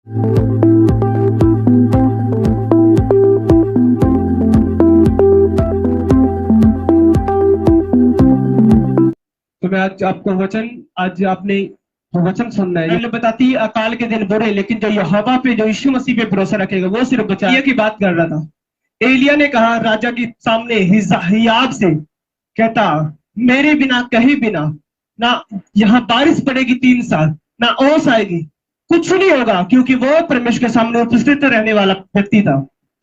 तो मैं आज आपको आज आपने वचन सुनना है। बाइबल बताती है अकाल के दिन बुरे, लेकिन जो यहोवा पे, जो यीशु मसीह पे भरोसा रखेगा वो सिर्फ बचा। एलिया की बात कर रहा था। एलिया ने कहा राजा के सामने हियाब से, कहता मेरे बिना कहीं बिना ना यहाँ बारिश पड़ेगी 3 साल, ना ओस आएगी, कुछ नहीं होगा, क्योंकि वो परमेश्वर के सामने उपस्थित रहने वाला व्यक्ति था।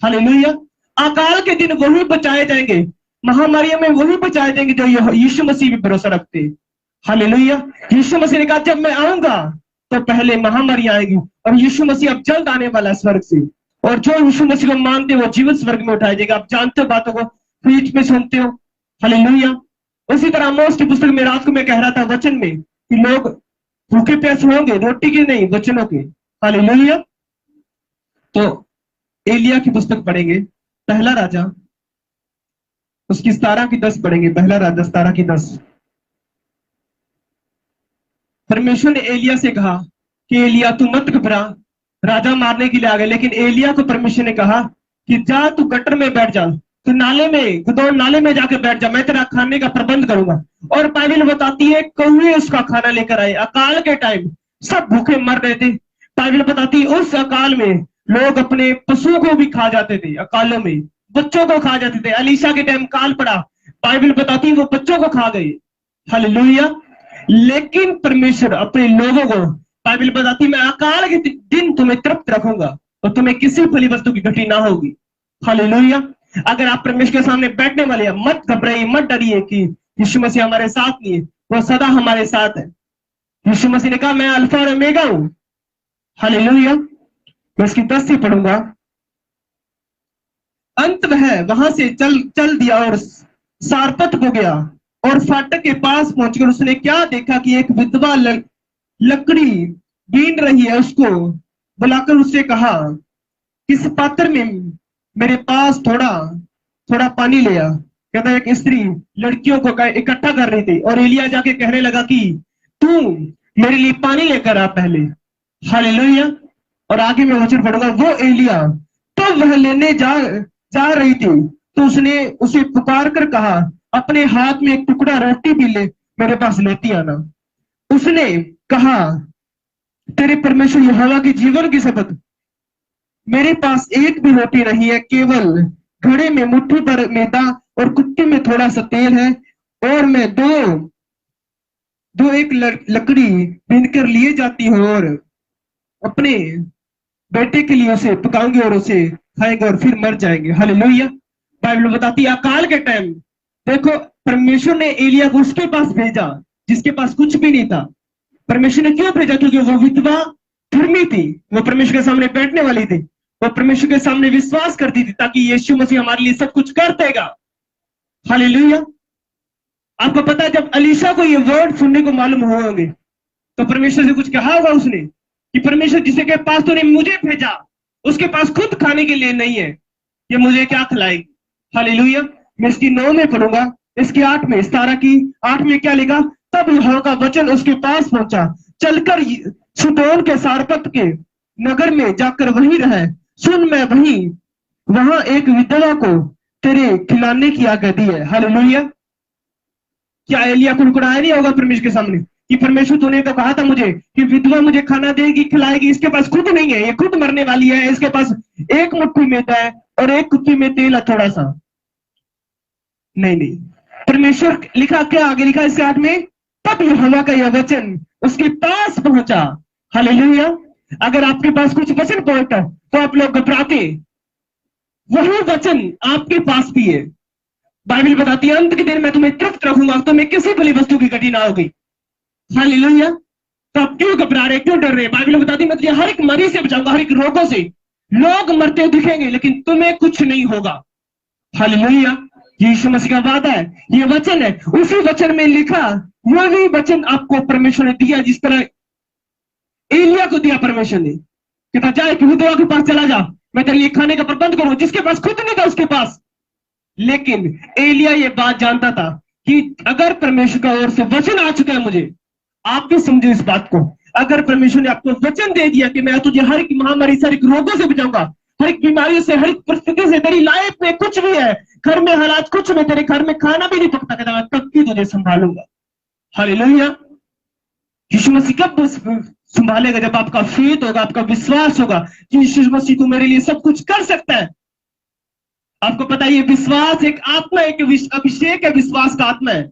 हालेलुया। अकाल के दिन वही बचाए जाएंगे, महामारियों में वही बचाए जाएंगे जो यीशु मसीह पे भरोसा रखते हैं। हालेलुया। यीशु मसीह ने कहा जब मैं आऊंगा तो पहले महामारी आएगी, और यीशु मसीह अब जल्द आने वाला है स्वर्ग से, और जो यीशु मसीह को मानते हो वो जीवन स्वर्ग में उठाया जाएगा। आप जानते हो बातों को, बीच में सुनते हो। हालेलुया। उसी तरह आमोस की पुस्तक में रात को मैं कह रहा था वचन में कि लोग भूखे प्यासे होंगे, रोटी के नहीं वचनों के। हालेलुया। तो एलिया की पुस्तक पढ़ेंगे, पहला राजा उसकी 17 की 10 पढ़ेंगे। पहला राजा 17 की 10। परमेश्वर ने एलिया से कहा कि एलिया तू मत घबरा, राजा मारने के लिए आ गए। लेकिन एलिया को परमेश्वर ने कहा कि जा तू गटर में बैठ जा, तू नाले में, गुदौड़ नाले में जाकर बैठ जा, मैं तेरा खाने का प्रबंध करूंगा। और बाइबल बताती है कौवे उसका खाना लेकर आए। अकाल के टाइम सब भूखे मर रहे थे। बाइबल बताती है उस अकाल में लोग अपने पशुओं को भी खा जाते थे, अकालों में बच्चों को खा जाते थे। अलीशा के टाइम काल पड़ा, बाइबल बताती है वो बच्चों को खा गए। हालेलुया। लेकिन परमेश्वर अपने लोगों को, बाइबल बताती मैं अकाल के दिन तुम्हें तृप्त रखूंगा और तुम्हें किसी फली वस्तु की घटी ना होगी। हालेलुया। अगर आप परमेश्वर के सामने बैठने वाले हैं, मत घबराइए, मत डरिए कि यीशु मसीह हमारे साथ नहीं है, वो सदा हमारे साथ है। यीशु मसीह ने कहा मैं अल्फा और ओमेगा हूं। हालेलुया। मैं इसकी 10 से पढ़ूंगा। अंत वह वहां से चल दिया और सारपत को गया, और फाटक के पास पहुंचकर उसने क्या देखा कि एक विधवा लकड़ी बीन रही है। उसको बुलाकर उससे कहा किस पात्र में मेरे पास थोड़ा पानी ले आ। कहता है एक स्त्री लड़कियों को इकट्ठा कर रही थी, और एलिया जाके कहने लगा कि तू मेरे लिए पानी लेकर आ पहले। हालेलुया। और आगे मैं वचन पढ़ूंगा। वो एलिया तो वह लेने जा रही थी, तो उसने उसे पुकार कर कहा अपने हाथ में एक टुकड़ा रोटी भी ले मेरे पास लेती आना। उसने कहा तेरे परमेश्वर यहोवा के जीवन की शपथ, मेरे पास एक भी रोटी नहीं है, केवल घड़े में मुट्ठी भर मैदा और कुट्टी में थोड़ा सा तेल है, और मैं दो एक लकड़ी बीनकर लिए जाती हूँ, और अपने बेटे के लिए उसे पकाऊंगे और उसे खाएंगे और फिर मर जाएंगे। हालेलुया। बाइबल बताती है अकाल के टाइम देखो परमेश्वर ने एलिया को उसके पास भेजा जिसके पास कुछ भी नहीं था। परमेश्वर ने क्यों भेजा? क्योंकि वो विधवा धर्मी थी, वो परमेश्वर के सामने बैठने वाली थी, वो परमेश्वर के सामने विश्वास करती थी, ताकि यीशु मसीह हमारे लिए सब कुछ कर देगा। हालेलुया। आपको पता है जब अलीशा को ये वर्ड सुनने को मालूम हुए होंगे तो परमेश्वर से कुछ कहा होगा उसने कि परमेश्वर जिसके के पास तूने मुझे भेजा उसके पास खुद खाने के लिए नहीं है, ये मुझे क्या खिलाएगी। हालेलुया। मैं इसकी 9 में पढ़ूंगा, इसकी 8 में, 17 की 8 में क्या लिखा? तब यहोवा का वचन उसके पास पहुंचा, चलकर सुदोन के सारपत के नगर में जाकर वहीं रहे। सुन मैं वहां एक विधवा को तेरे खिलाने की आज्ञा दी है। हालेलुया। क्या एलिया कुड़कुड़ाया नहीं होगा परमेश्वर के सामने कि परमेश्वर तूने तो कहा था मुझे कि विधवा मुझे खाना देगी, खिलाएगी, इसके पास खुद नहीं है, ये खुद मरने वाली है, इसके पास एक मुट्ठी मैदा है और एक कुप्पी में तेल है थोड़ा सा। नहीं, परमेश्वर लिखा क्या आगे लिखा इसके 8 में? तब यहोवा का यह वचन उसके पास पहुंचा। हालेलुया। अगर आपके पास कुछ वचन पहुंचता तो आप लोग घबराते, वही वचन आपके पास भी है। बाइबल बताती है अंत के दिन मैं तुम्हें तृप्त रखूंगा, तुम्हें किसी भली वस्तु की घटी ना होगी। हालेलुया। तो आप क्यों घबरा रहे, क्यों डर रहे? बाइबल बताती है मैं तुझे हर एक मरी से बचाऊंगा, हर एक रोगों से। लोग मरते दिखेंगे लेकिन तुम्हें कुछ नहीं होगा। हालेलुया। यीशु मसीह का वादा है, ये वचन है, उसी वचन में लिखा वही वचन आपको परमेश्वर ने दिया जिस तरह एलिया को दिया परमेश्वर ने। कहता जा एक विधवा के पास चला जा, मैं तेरे लिए खाने का प्रबंध करूं, जिसके पास खुद नहीं था उसके पास। लेकिन एलिया ये बात जानता था कि अगर परमेश्वर का ओर से वचन आ चुका है मुझे, आप भी समझो इस बात को, अगर परमेश्वर ने आपको वचन दे दिया कि मैं तुझे हर एक महामारी से, हर एक रोगों से बचाऊंगा, हर एक बीमारियों से, हर एक परिस्थिति से, तेरी लाइफ में कुछ भी है, घर में हालात कुछ में, तेरे घर में खाना भी नहीं पकता, कहता मैं तब भी तुझे संभालूंगा। हालेलुया। यीशु मसीह कब संभालेगा? जब आपका फेथ होगा, आपका विश्वास होगा कि यीशु मसीह तो मेरे लिए सब कुछ कर सकता है। आपको पता है ये विश्वास एक आत्मा है, एक अभिषेक है, विश्वास का आत्मा है।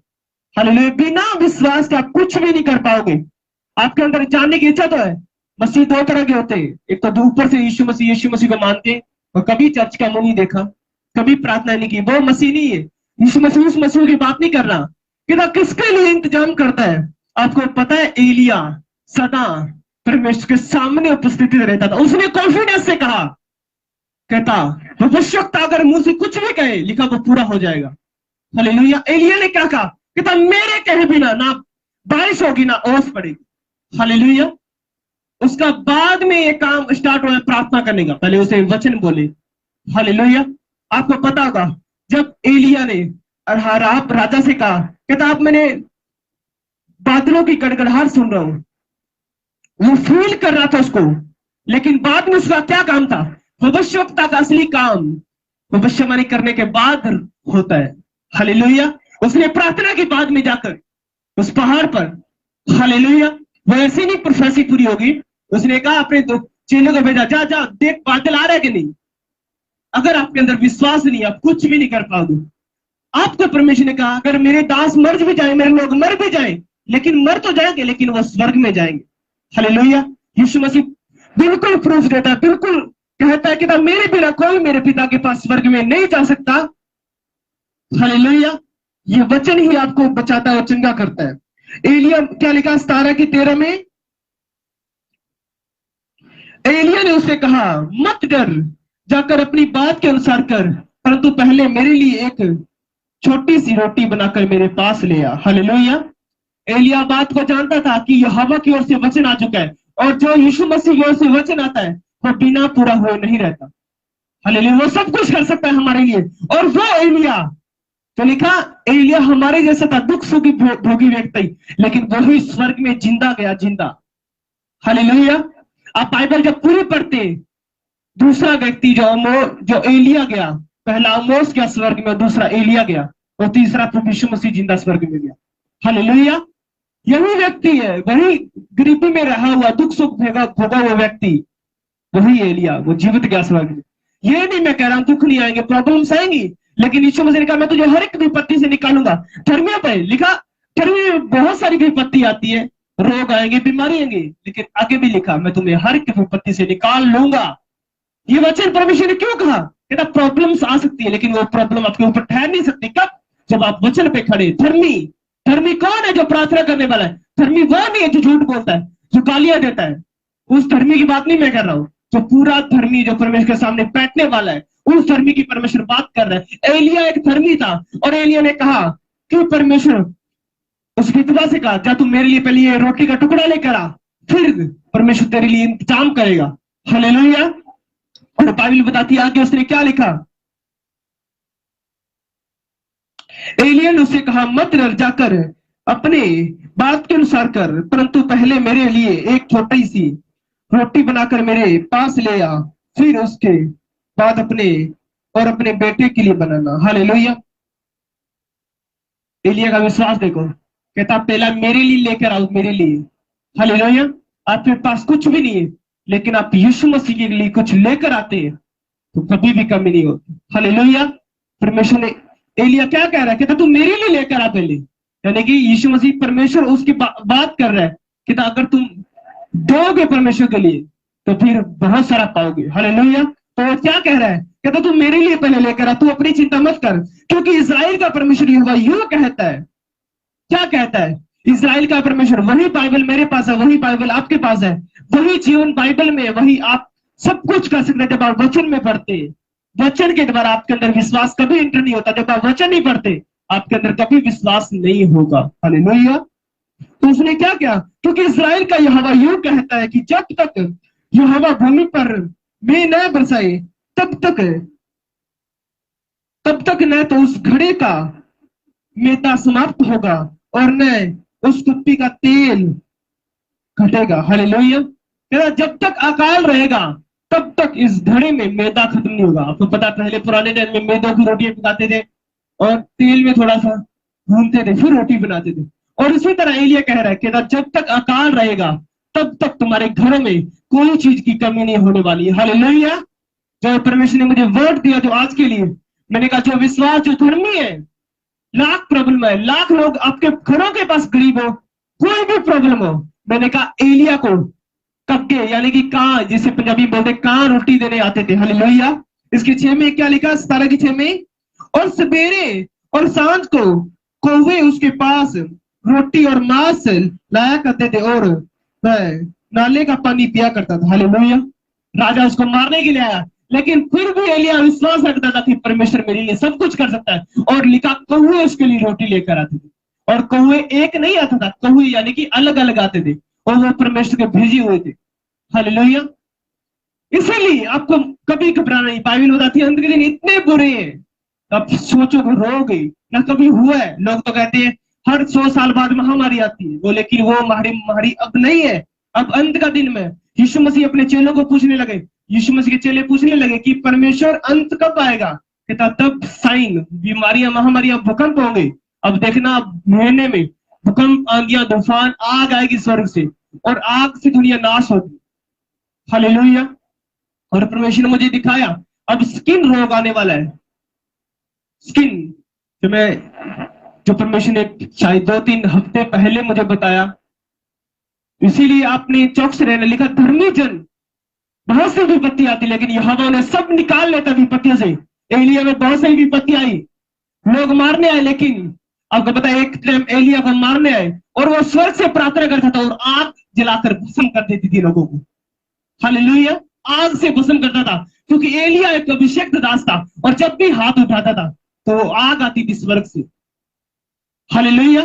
हालेलुया। बिना विश्वास के आप कुछ भी नहीं कर पाओगे। आपके अंदर जानने की इच्छा तो है। मसीह दो तरह के होते हैं, एक तो ऊपर से यीशु मसीह को मानते और कभी चर्च का मुंह नहीं देखा, कभी प्रार्थना नहीं की, वो मसीह नहीं है। यीशु मसीह उस मसीह की बात नहीं कर रहा कि किसके लिए इंतजाम करता है। आपको पता है एलिया सदा परमेश्वर के सामने उपस्थित रहता था। उसने कॉन्फिडेंस से कहा, कहता भविष्यवक्ता अगर मुंह से कुछ भी कहे, लिखा वो पूरा हो जाएगा। हालेलुया। एलिया ने क्या कहा? कहता मेरे कहे बिना ना बारिश होगी ना ओस पड़ेगी। हालेलुया। उसका बाद में ये काम स्टार्ट हुआ प्रार्थना करने का, पहले उसे वचन बोले। हालेलुया। आपको पता होगा जब एलिया ने आप राजा से कहा, कहता आप मैंने बादलों की गड़गड़ाहट सुन रहा हूं, वो फील कर रहा था उसको, लेकिन बाद में उसका क्या काम था? भविष्यवक्ता का असली काम भविष्यवाणी करने के बाद होता है। हालेलुया। उसने प्रार्थना के बाद में जाकर उस पहाड़ पर, हालेलुया, वो ऐसी नहीं प्रोफेसी पूरी होगी। उसने कहा अपने दो चेलों को भेजा, जा जा देख बादल आ रहा है कि नहीं। अगर आपके अंदर विश्वास नहीं, आप कुछ भी नहीं कर पाओगे। आपको परमेश्वर ने कहा अगर मेरे दास मर भी जाए, मेरे लोग मर भी जाए, लेकिन मर तो जाएंगे लेकिन वो स्वर्ग में जाएंगे। हालेलुया। यीशु मसीह बिल्कुल प्रूफ देता है, बिल्कुल कहता है कि मेरे बिना कोई मेरे पिता के पास स्वर्ग में नहीं जा सकता। हालेलुया। ये वचन ही आपको बचाता है और चंगा करता है। एलिया क्या लिखा 17:13 में? एलिया ने उससे कहा मत डर, जाकर अपनी बात के अनुसार कर, परंतु पहले मेरे लिए एक छोटी सी रोटी बनाकर मेरे पास ले आ। हालेलुया। एलिया बात को जानता था कि यहोवा की ओर से वचन आ चुका है, और जो यीशु मसीह की ओर से वचन आता है वो बिना पूरा हुए नहीं रहता। हालेलुया। वो सब कुछ कर सकता है हमारे लिए। और वो एलिया तो लिखा, एलिया हमारे जैसा था, दुख सुख भोगी व्यक्ति, लेकिन वही स्वर्ग में जिंदा गया, जिंदा। हालेलुया। आप बाइबल जब पूरी पढ़ते, दूसरा व्यक्ति जो एलिया गया, पहला अमोस गया स्वर्ग में, दूसरा एलिया गया, और तीसरा प्रभु यीशु मसीह जिंदा स्वर्ग में गया। हालेलुया। यही व्यक्ति है, वही गरीबी में रहा हुआ, दुख सुख भोगा हुआ व्यक्ति, वही एलिया, वो जीवित गया स्वर्ग में। ये नहीं मैं कह रहा हूं दुख नहीं आएंगे, प्रॉब्लम्स आएंगी, लेकिन यीशु मसीह ने कहा मैं तुझे हर एक विपत्ति से निकालूंगा। धर्मियों पर लिखा, धर्मी में बहुत सारी विपत्ति आती है, रोग आएंगे, बीमारी आएंगे, लेकिन आगे भी लिखा मैं तुम्हें हर एक विपत्ति से निकाल लूंगा। ये वचन परमेश्वर ने क्यों कहा? कहता प्रॉब्लम्स आ सकती है, लेकिन वो प्रॉब्लम आपके ऊपर ठहर नहीं सकती। कब? जब आप वचन पे खड़े। धर्मी कौन है? जो प्रार्थना करने वाला है। धर्मी वो नहीं है जो झूठ बोलता है, जो गालियां देता है। उस धर्मी की बात नहीं मैं कर रहा हूं। जो पूरा धर्मी, जो परमेश्वर के सामने बैठने वाला है, उस धर्मी की परमेश्वर बात कर रहा है। एलिया एक धर्मी था, और एलिया ने कहा कि परमेश्वर, उस विधवा से कहा जा तू मेरे लिए पहले ये रोटी का टुकड़ा लेकर आ, फिर परमेश्वर तेरे लिए इंतजाम करेगा। हालेलुया। और बाइबल बताती है आगे उसने क्या लिखा। एलिया ने उससे कहा मत डर, जाकर अपने बात के अनुसार कर, परंतु पहले मेरे लिए एक छोटी सी रोटी बनाकर मेरे पास ले आ, फिर उसके बाद अपने बेटे के लिए बनाना। हालेलुया। एलिया का विश्वास देखो, कहता पहला मेरे लिए लेकर आओ, मेरे लिए। हालेलुया। आपके पास कुछ भी नहीं है, लेकिन आप यीशु मसीह के लिए कुछ लेकर आते हैं तो कभी भी कमी नहीं होती। हालेलुया। परमेश्वर ने, एलिया क्या कह रहा है? कहता तू मेरे लिए लेकर आ पहले, यानी कि यीशु मसीह परमेश्वर उसकी बात कर रहा है। कहता अगर तुम दोगे परमेश्वर के लिए तो फिर बहुत सारा पाओगे। हालेलुया। तो वो क्या कह रहा है? कहता तू मेरे लिए पहले लेकर आ, तू अपनी चिंता मत कर, क्योंकि इस्राएल का परमेश्वर यहोवा यूं कहता है। क्या कहता है? इस्राएल का परमेश्वर, वही बाइबल मेरे पास है, वही बाइबल आपके पास है, वही जीवन बाइबल में, वही आप सब कुछ कर सकते हैं जब आप वचन में पढ़ते। वचन के द्वारा आपके अंदर विश्वास कभी एंटर नहीं होता। जब आप वचन नहीं पढ़ते आपके अंदर कभी विश्वास नहीं होगा। हालेलुया। तो उसने क्या किया? क्योंकि इस्राएल का यहोवा यूं कहता है कि जब तक यहोवा भूमि पर मेघ न बरसाए तब तक न तो उस घड़े का मेदा समाप्त होगा और न उस कुप्पी का तेल घटेगा। हालेलुया। कहता जब तक अकाल रहेगा तब तक इस घड़े में मैदा खत्म नहीं होगा। आपको पता पहले पुराने टाइम में मैदों की रोटियां पकाते थे और तेल में थोड़ा सा भूनते थे फिर रोटी बनाते थे। और इसी तरह एलिया कह रहा है, कहता जब तक अकाल रहेगा तब तक तुम्हारे घरों में कोई चीज की कमी नहीं होने वाली है। हालेलुया। जो परमेश्वर ने मुझे वर्ड दिया जो आज के लिए, मैंने कहा जो विश्वास जो धर्मी है, लाख प्रॉब्लम है, लाख लोग आपके घरों के पास गरीब हो, कोई भी प्रॉब्लम हो, मैंने कहा एलिया को कक्के यानी कि कहां, जिसे पंजाबी में बोलते कहां रोटी देने आते थे। हालेलुया। इसके 6 में क्या लिखा, 17 की 6 में, और सवेरे और सांझ को कौवे उसके पास रोटी और मांस लाया करते थे और वह नाले का पानी पिया करता था। हालेलुया। राजा उसको मारने के लिए आया लेकिन फिर भी एलिया विश्वास रखता था कि परमेश्वर मेरे लिए सब कुछ कर सकता है। और लिखा कौवे उसके लिए रोटी लेकर आते थे। और कौवे एक नहीं आता था, कौवे यानी कि अलग अलग आते थे और वो परमेश्वर के भेजे हुए थे। हालेलुया। इसीलिए आपको कभी घबराना नहीं। बाइबल बताती है अंत के दिन इतने बुरे हैं, अब सोचो रोगे ना कभी हुआ है। लोग तो कहते हैं हर 100 साल बाद महामारी आती है, वो लेकिन वो महामारी अब नहीं है, अब अंत का दिन में। यीशु मसीह अपने चेलों को पूछने लगे, यीशु मसीह के चेले पूछने लगे कि परमेश्वर अंत कब आएगा। कहता तब साइन, बीमारियां, महामारियां, भूकंप होंगे। अब देखना महीने में भूकंप, आंधियां, तूफान, आग आएगी स्वर्ग से और आग से दुनिया नाश होगी। हालेलुया। और परमेश्वर ने मुझे दिखाया अब स्किन रोग आने वाला है। स्किन जो परमेश्वर ने शायद 2-3 हफ्ते पहले मुझे बताया, इसीलिए आपने चौकस रहना। लिखा धर्मी जन बहुत सी विपत्ति आती लेकिन यहोवा ने सब निकाल लेता विपत्तियों से। एलिया में बहुत सारी विपत्ति आई, लोग मारने आए, लेकिन आपको पता है एक टाइम एलिया को मारने आए और वो स्वर्ग से प्रार्थना करता था और आग जलाकर भस्म कर देती थी लोगों को। हालेलुया। आग से भस्म करता था क्योंकि एलिया एक अभिषेक्त दास था और जब भी हाथ उठाता था तो आग आती थी स्वर्ग से। हालेलुया।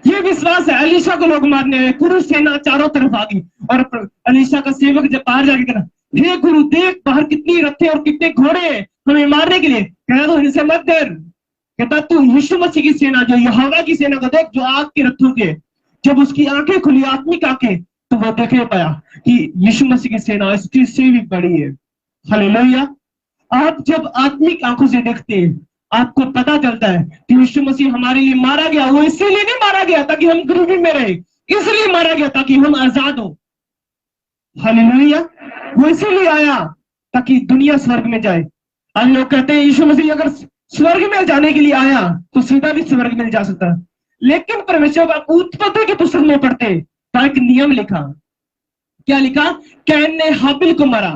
ये विश्वास है। अलीशा को लोग मारने आए, पुरुष सेना चारों तरफ आ गई और अलीशा का सेवक जब बाहर जाके कहा हे गुरु देख बाहर कितनी रथें और कितने घोड़े हैं हमें मारने के लिए। कहता तो इनसे मत डर। कहता तू यीशु मसीह की सेना, जो यहोवा की सेना को देख, जो आग के रथों के। जब उसकी आंखें खुली, आत्मिक आंखें, तो वो देखने पाया कि यीशु मसीह की सेना इसकी से भी बड़ी है। हालेलुया। आप जब आत्मिक आंखों से देखते हैं आपको पता चलता है कि यीशु मसीह हमारे लिए मारा गया। वो इसीलिए नहीं मारा गया ताकि हम गरीबी में रहे, इसलिए मारा गया ताकि हम आजाद हो। हालेलुया। वो इसीलिए आया ताकि दुनिया स्वर्ग में जाए। आज लोग कहते हैं यीशु मसीह अगर स्वर्ग में जाने के लिए आया तो सीधा भी स्वर्ग में जा सकता है, लेकिन परमेश्वर का उत्पत्ति के पुस्तक में पढ़ते तो एक नियम लिखा। क्या लिखा? कैन ने हाबिल को मारा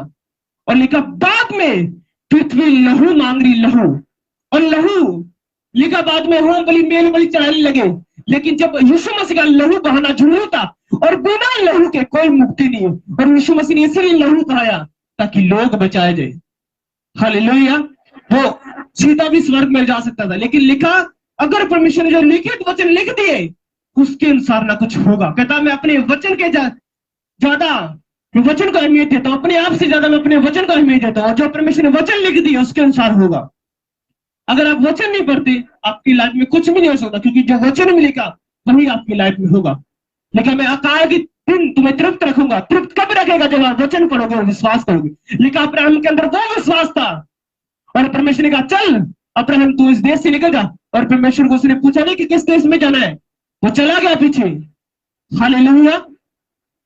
और लिखा बाद में पृथ्वी लहू मांग रही, लहू और लहू लिखा बाद में होम बलि मेल बलि चढ़ाने लगे। लेकिन जब यीशु मसीह का लहू बहाना जरूरी था और बिना लहू के कोई मुक्ति नहीं है, और यीशु मसीह ने इसीलिए लहू बहाया ताकि लोग बचाए जाए। हालेलुया। वो सीधा भी स्वर्ग में जा सकता था, लेकिन लिखा अगर परमेश्वर ने जो लिखित वचन लिख दिए उसके अनुसार ना कुछ होगा। कहता मैं अपने वचन के ज्यादा वचन को अहमियत देता हूं, अपने आप से ज्यादा मैं अपने वचन को अहमियत देता हूं। जो परमेश्वर ने वचन लिख दिया उसके अनुसार होगा। अगर आप वचन नहीं पढ़ते आपकी लाइफ में कुछ भी नहीं हो सकता, क्योंकि जो वचन में लिखा वही आपकी लाइफ में होगा। लेकिन मैं अकाल के दिन तुम्हें तृप्त रखूंगा। तृप्त कब रखेगा? जब आप वचन पढ़ोगे और विश्वास करोगे। लिखा अब्राहम के अंदर वो विश्वास था और परमेश्वर ने कहा चल अब्राहम तू इस देश से निकल जा, और परमेश्वर को उसने पूछा नहीं कि किस देश में जाना है, वो चला गया पीछे। हालेलुया।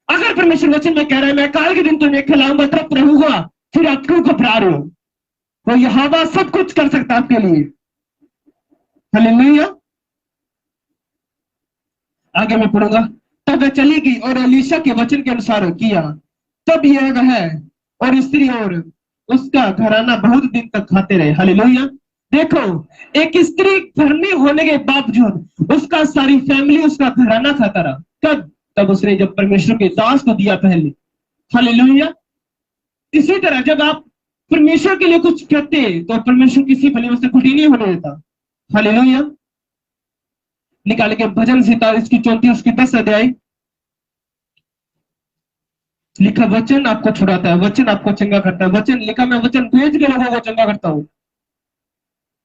अगर परमेश्वर वचन में कह रहा है मैं अकाल के दिन तुम्हें खिलाऊंगा, तृप्त रहूंगा, फिर आप क्यों घबरा रहे हो? वो यहोवा सब कुछ कर सकता है आपके लिए। हालेलुया। आगे मैं पढ़ूंगा। तब वह चली गई और एलीशा के वचन के अनुसार किया। तब यह वह और स्त्री और उसका घराना बहुत दिन तक खाते रहे। हालेलुया। देखो एक स्त्री धर्मी होने के बावजूद उसका सारी फैमिली, उसका घराना खाता रहा। कब? तब उसने जब परमेश्वर के दास को दिया पहले। हालेलुया। इसी तरह जब आप परमेश्वर के लिए कुछ कहते हैं तो परमेश्वर किसी भले उससे खुटी नहीं होने देता। हालेलुया। निकाल के भजन संहिता इसकी 34 उसकी 10 अध्याय लिखा वचन आपको छुड़ाता है, वचन आपको चंगा करता है। वचन लिखा मैं वचन भेज के लोगों को चंगा करता हूं।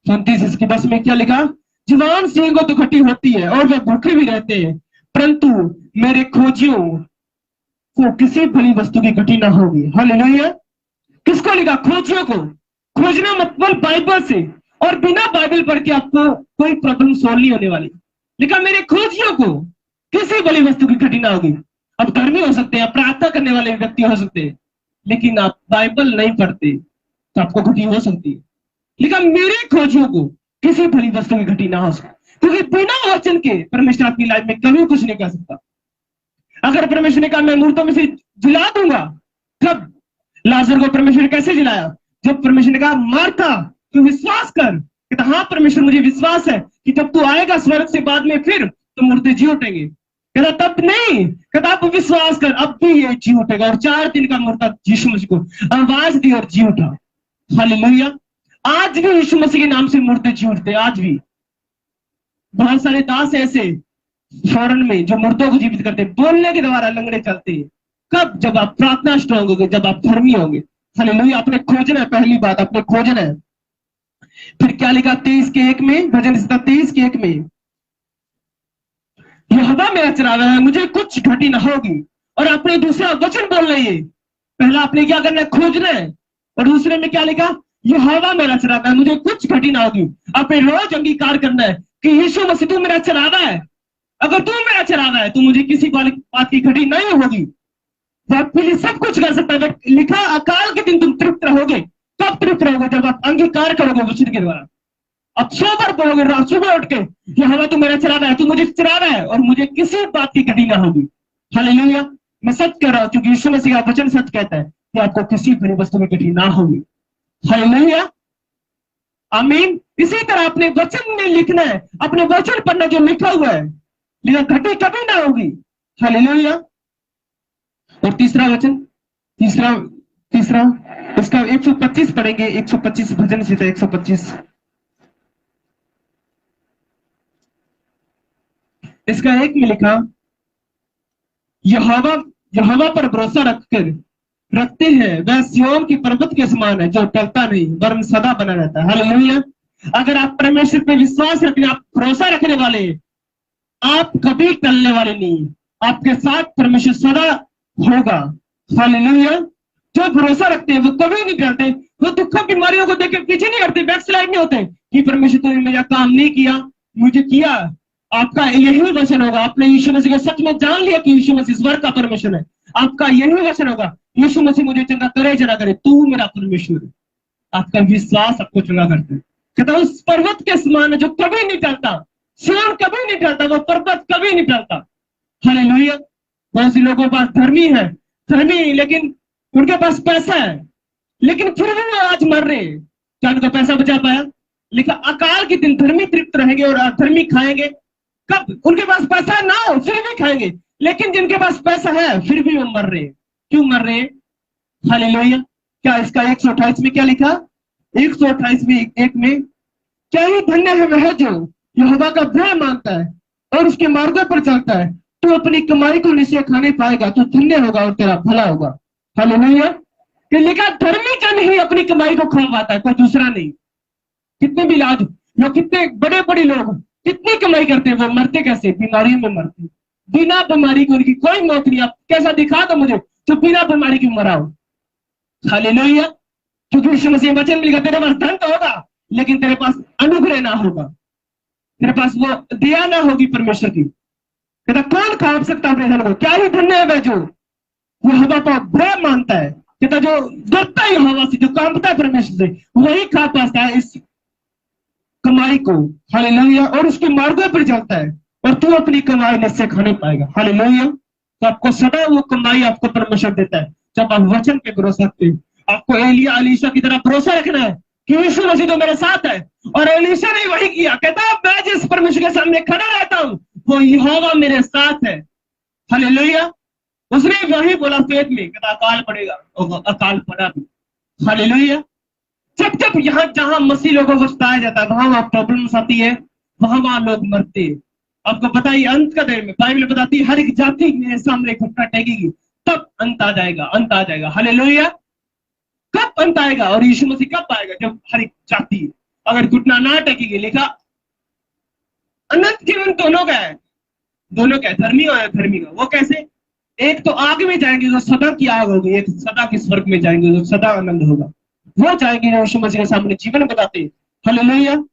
34 इसकी 10 में क्या लिखा? जवान सिंह को तो खट्टी होती है और वे भूखे भी रहते हैं, परंतु मेरे खोजियों को किसी भली वस्तु की घटी ना होगी। हालेलुया। किसको लिखा? खोजियों को। खोजना मतलब बाइबल से, और बिना बाइबल पढ़ के आपको कोई प्रॉब्लम सॉल्व नहीं होने वाली। लिखा मेरे खोजियों को किसी भली वस्तु की घटी ना होगी। अब धर्मी हो सकते हैं, प्रार्थना करने वाले व्यक्ति हो सकते हैं, लेकिन आप बाइबल नहीं पढ़ते तो आपको घटी हो सकती है। लिखा मेरे खोजियों को किसी भली वस्तु की घटी ना हो सकती, क्योंकि बिना वचन के परमेश्वर आपकी लाइफ में कभी कुछ नहीं कर सकता। अगर परमेश्वर ने कहा मैं मूर्तों में से जिला दूंगा, तब लाजर को परमेश्वर ने कैसे जिलाया? जब परमेश्वर ने कहा मार्था तू विश्वास कर, कहता हाँ परमेश्वर मुझे विश्वास है कि जब तू आएगा स्वर्ग से बाद में फिर तो मुर्दे जी उठेंगे। कहता तब नहीं, कहता अब विश्वास कर, अब भी ये जी उठेगा। और 4 दिन का मुर्दा यीशु मसीह को आवाज दी और जी उठा। हालेलुया। आज भी यीशु मसीह के नाम से मुर्दे जी उठते, आज भी बहुत सारे दास ऐसे फौरन में जो मुर्दों को जीवित करते, बोलने के द्वारा लंगड़े चलते हैं। कब? जब आप प्रार्थना स्ट्रांग होगे, जब आप धर्मी होंगे। हालेलुया। आपने खोजना है, पहली बात आपने खोजना है। फिर क्या लिखा 23:1 में, भजन 23:1 में, यहोवा मेरा चरावा है, मुझे कुछ घटी न होगी। और आपने दूसरा वचन बोलना है। पहला आपने क्या करना है? खोजना है। और दूसरे में क्या लिखा? यहोवा मेरा चरावा है, मुझे कुछ घटी ना होगी। आपने रोज अंगीकार करना है कि यीशु मसीह तू मेरा चरावा है। अगर तू मेरा चरावा है तो मुझे किसी बात की घटी नहीं होगी। वो आपके लिए सब कुछ कर सकता है। लिखा अकाल के दिन तुम तृप्त रहोगे। कब तृप्त रहोगे? जब आप अंगीकार करोगे वचन के द्वारा। अब सोबर बोलोगे, सुबह उठ के यहोवा तू मेरा चरावा है, तू मुझे चरावा है और मुझे किसी बात की घटी ना होगी। हालेलुया। मैं सच कह रहा हूं, क्योंकि यीशु मसीह का वचन सच कहता है कि आपको किसी भी वस्तु में घटी ना होगी। हालेलुया। आमीन। इसी तरह अपने वचन में लिखना है, अपने वचन पढ़ना जो लिखा हुआ है, लेकिन घटी कभी ना होगी। हालेलुया। और तीसरा वचन, तीसरा इसका 125 पढ़ेंगे। 125 भजन से 125, इसका 1 में लिखा यहोवा पर भरोसा रखते हैं, वह सिय्योन की पर्वत के समान है जो टलता नहीं वरन सदा बना रहता है। हालेलुया। अगर आप परमेश्वर पे विश्वास रखने, आप भरोसा रखने वाले, आप कभी टलने वाले नहीं। आपके साथ परमेश्वर सदा होगा। हालेलुया। जो भरोसा रखते हैं वो कभी नहीं टलते। वो दुख बीमारियों को देख के पीछे नहीं हटते, बैकस्लाइड नहीं होते कि परमेश्वर तुमने मेरा काम नहीं किया, मुझे किया। आपका यही वचन होगा। आपने यीशु मसीह को सच में जान लिया कि यीशु मसीह स्वर्ग का परमेश्वर है। आपका यही वचन होगा, यीशु मसीह मुझे चंगा करे चला करे, तू मेरा परमेश्वर है। आपका विश्वास आपको चंगा करता है। कहता उस पर्वत के समान है जो कभी नहीं टलता। सिय्योन कभी नहीं टलता, वो पर्वत कभी नहीं टलता। हालेलुया। बहुत से लोगों के पास धर्मी लेकिन उनके पास पैसा है, लेकिन फिर भी वो आज मर रहे हैं। क्या उनका पैसा बचा पाया? लिखा अकाल के दिन धर्मी तृप्त रहेंगे और अधर्मी खाएंगे। कब? उनके पास पैसा ना हो फिर भी खाएंगे, लेकिन जिनके पास पैसा है फिर भी वो मर रहे हैं। क्यों मर रहे हैं? हालेलुया। क्या इसका 128 में क्या लिखा? 128 में 1 में, क्या ही धन्य है वह जो यहोवा का भय मानता है और उसके मार्गों पर चलता है। तू अपनी कमाई को निश्चय खाने पाएगा, तो धन्य होगा और तेरा भला होगा। हालेलुया। कि लिखा धर्मी जन ही अपनी कमाई को खा पाता है, कोई दूसरा नहीं। कितने भी लाज लोग, कितने बड़े बड़े लोग कितनी कमाई करते हैं, वो मरते कैसे? बीमारियों में मरते। बिना बीमारी की उनकी कोई मौत नहीं। आप कैसा दिखा दो मुझे तो बिना बीमारी की मरा हो। हालेलुया। क्योंकि यीशु मसीह वचन मिलेगा, तेरे पास धन तो होगा लेकिन तेरे पास अनुग्रह ना होगा, तेरे पास वो दया ना होगी परमेश्वर की। कहता कौन खा सकता अपने धन को? क्या ही धन्य है वह जो यहोवा का भय मानता है। कहता जो डरता है यहोवा से, जो कांपता है परमेश्वर से, वही खा पाता है इस कमाई को। हालेलुया। और उसके मार्गों पर चलता है और तू अपनी कमाई निश्चय खाने पाएगा। हालेलुया। तो आपको सदा वो कमाई आपको परमेश्वर देता है जब आप वचन पे भरोसा रखते हैं। आपको एलिया अलीशा की तरह भरोसा रखना है कि यीशु मसीह तो मेरे साथ है। और एलीशा ने वही किया। कहता मैं जिस परमेश्वर के सामने खड़ा रहता हूं वो यहोवा मेरे साथ है। हालेलुया। उसने वही बोला फेथ में, कहता अकाल पड़ेगा, अकाल पड़ा भी। हालेलुया। जब यहाँ जहां मसीह लोगों को सताया जाता है वहां प्रॉब्लम्स आती है, वहां लोग मरते हैं। आपको पता ही अंत का दिन में बाइबल बताती है हर एक जाति मेरे सामने घुटना टेकेगी, तब अंत आ जाएगा, अंत आ जाएगा। हालेलुया। कब अंत आएगा? और यीशु मसीह कब आएगा? जब हर एक जाति अगर घुटना ना टेकेगी। लिखा अनंत जीवन दोनों का है, धर्मी और अधर्मी का। वो कैसे? एक तो आग में जाएंगे जो सदा की आग होगी, एक सदा के स्वर्ग में जाएंगे जो सदा आनंद होगा। वो जाएंगे जो यीशु मसीह के सामने जीवन बताते। हालेलुया।